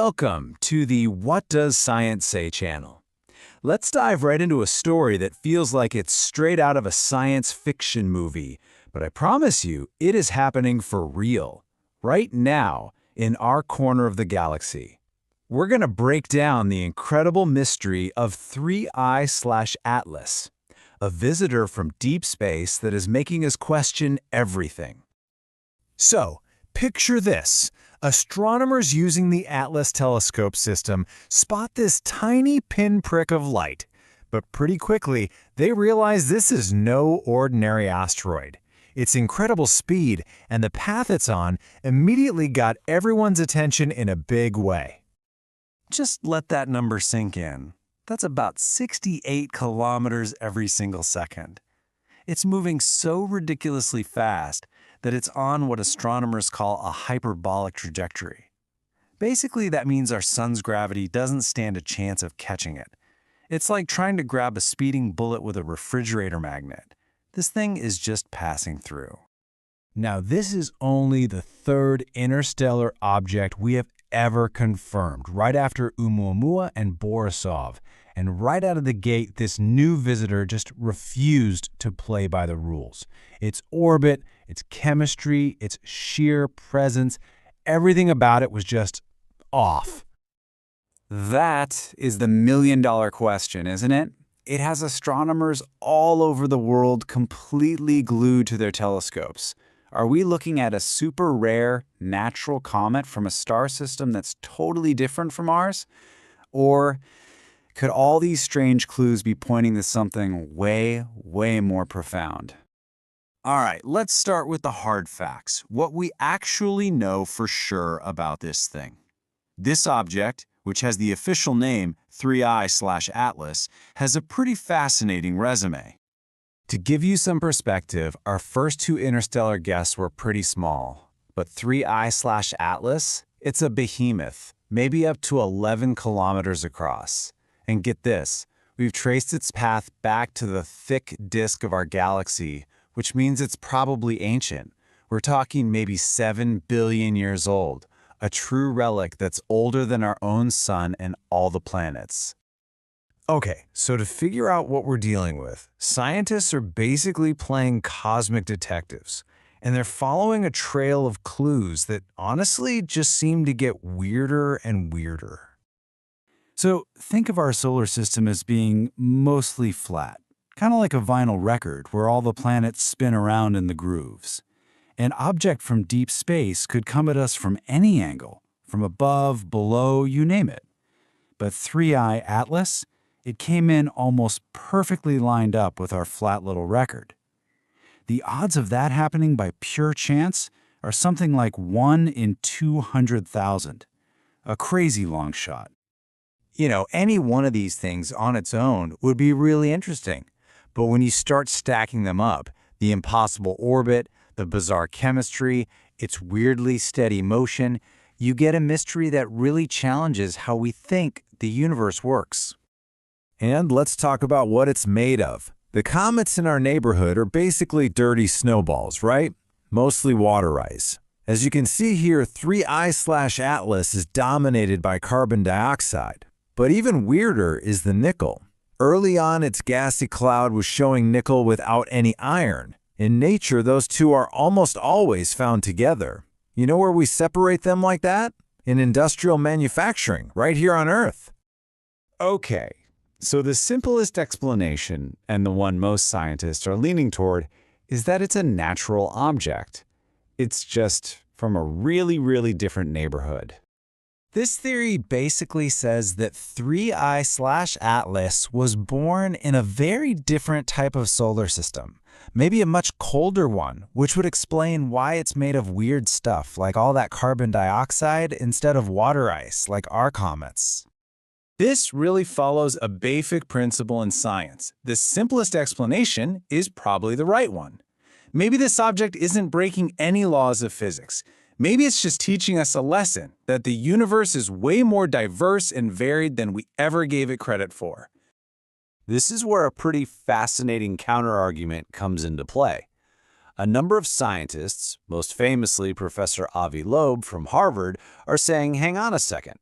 Welcome to the What Does Science Say channel. Let's dive right into a story that feels like it's straight out of a science fiction movie, but I promise you, it is happening for real, right now, in our corner of the galaxy. We're going to break down the incredible mystery of 3I/Atlas, a visitor from deep space that is making us question everything. So, picture this. Astronomers using the Atlas telescope system spot this tiny pinprick of light. But pretty quickly, they realize this is no ordinary asteroid. Its incredible speed and the path it's on immediately got everyone's attention in a big way. Just let that number sink in. That's about 68 kilometers every single second. It's moving so ridiculously fast that it's on what astronomers call a hyperbolic trajectory. Basically, that means our sun's gravity doesn't stand a chance of catching it. It's like trying to grab a speeding bullet with a refrigerator magnet. This thing is just passing through. Now, this is only the third interstellar object we have ever confirmed, right after Oumuamua and Borisov. And right out of the gate, this new visitor just refused to play by the rules. Its orbit, its chemistry, its sheer presence, everything about it was just off. That is the million-dollar question, isn't it? It has astronomers all over the world completely glued to their telescopes. Are we looking at a super rare, natural comet from a star system that's totally different from ours? Or could all these strange clues be pointing to something way, way more profound? All right, let's start with the hard facts, what we actually know for sure about this thing. This object, which has the official name 3I/Atlas, has a pretty fascinating resume. To give you some perspective, our first two interstellar guests were pretty small. But 3I/Atlas, it's a behemoth, maybe up to 11 kilometers across. And get this, we've traced its path back to the thick disk of our galaxy, which means it's probably ancient. We're talking maybe 7 billion years old, a true relic that's older than our own sun and all the planets. Okay, so to figure out what we're dealing with, scientists are basically playing cosmic detectives, and they're following a trail of clues that honestly just seem to get weirder and weirder. So think of our solar system as being mostly flat, kind of like a vinyl record where all the planets spin around in the grooves. An object from deep space could come at us from any angle, from above, below, you name it. But 3I/Atlas, it came in almost perfectly lined up with our flat little record. The odds of that happening by pure chance are something like 1 in 200,000. A crazy long shot. You know, any one of these things on its own would be really interesting. But when you start stacking them up, the impossible orbit, the bizarre chemistry, its weirdly steady motion, you get a mystery that really challenges how we think the universe works. And let's talk about what it's made of. The comets in our neighborhood are basically dirty snowballs, right? Mostly water ice. As you can see here, 3I/Atlas is dominated by carbon dioxide. But even weirder is the nickel. Early on, its gassy cloud was showing nickel without any iron. In nature, those two are almost always found together. You know where we separate them like that? In industrial manufacturing, right here on Earth. Okay, so the simplest explanation, and the one most scientists are leaning toward, is that it's a natural object. It's just from a really, really different neighborhood. This theory basically says that 3I/Atlas was born in a very different type of solar system, maybe a much colder one, which would explain why it's made of weird stuff like all that carbon dioxide instead of water ice like our comets. This really follows a basic principle in science. The simplest explanation is probably the right one. Maybe this object isn't breaking any laws of physics. Maybe it's just teaching us a lesson that the universe is way more diverse and varied than we ever gave it credit for. This is where a pretty fascinating counterargument comes into play. A number of scientists, most famously Professor Avi Loeb from Harvard, are saying, hang on a second.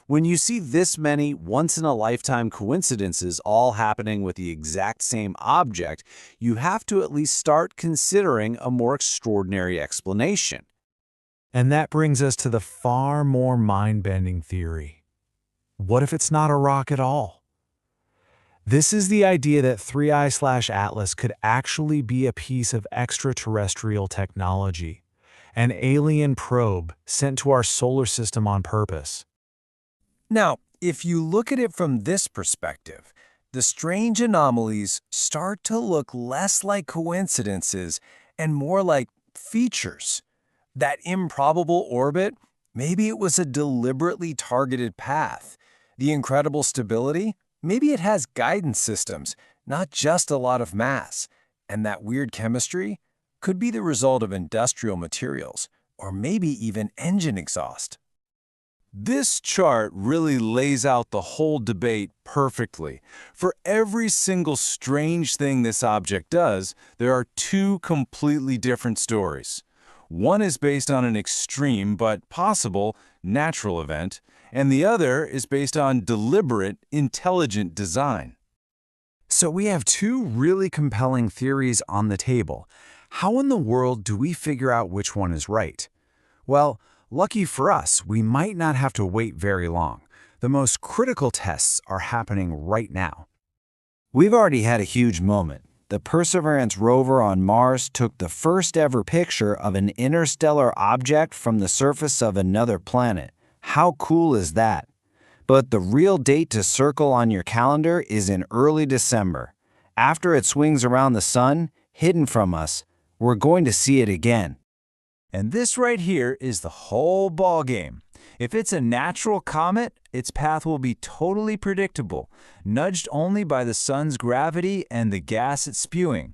When you see this many once-in-a-lifetime coincidences all happening with the exact same object, you have to at least start considering a more extraordinary explanation. And that brings us to the far more mind-bending theory. What if it's not a rock at all? This is the idea that 3I/Atlas could actually be a piece of extraterrestrial technology, an alien probe sent to our solar system on purpose. Now, if you look at it from this perspective, the strange anomalies start to look less like coincidences and more like features. That improbable orbit, maybe it was a deliberately targeted path. The incredible stability, maybe it has guidance systems, not just a lot of mass. And that weird chemistry could be the result of industrial materials, or maybe even engine exhaust. This chart really lays out the whole debate perfectly. For every single strange thing this object does, there are two completely different stories. One is based on an extreme but possible natural event, and the other is based on deliberate, intelligent design. So we have two really compelling theories on the table. How in the world do we figure out which one is right? Well, lucky for us, we might not have to wait very long. The most critical tests are happening right now. We've already had a huge moment. The Perseverance rover on Mars took the first ever picture of an interstellar object from the surface of another planet. How cool is that? But the real date to circle on your calendar is in early December. After it swings around the sun, hidden from us, we're going to see it again. And this right here is the whole ballgame. If it's a natural comet, its path will be totally predictable, nudged only by the sun's gravity and the gas it's spewing.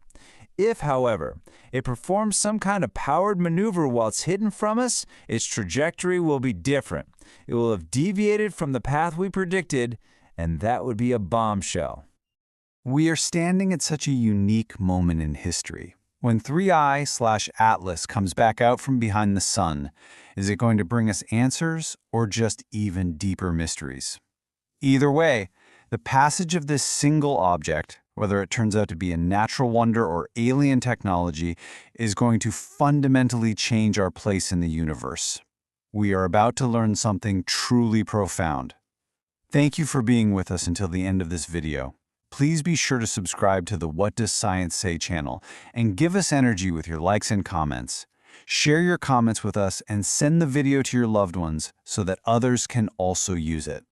If, however, it performs some kind of powered maneuver while it's hidden from us, its trajectory will be different. It will have deviated from the path we predicted, and that would be a bombshell. We are standing at such a unique moment in history. When 3I/Atlas comes back out from behind the sun, is it going to bring us answers or just even deeper mysteries? Either way, the passage of this single object, whether it turns out to be a natural wonder or alien technology, is going to fundamentally change our place in the universe. We are about to learn something truly profound. Thank you for being with us until the end of this video. Please be sure to subscribe to the What Does Science Say channel and give us energy with your likes and comments. Share your comments with us and send the video to your loved ones so that others can also use it.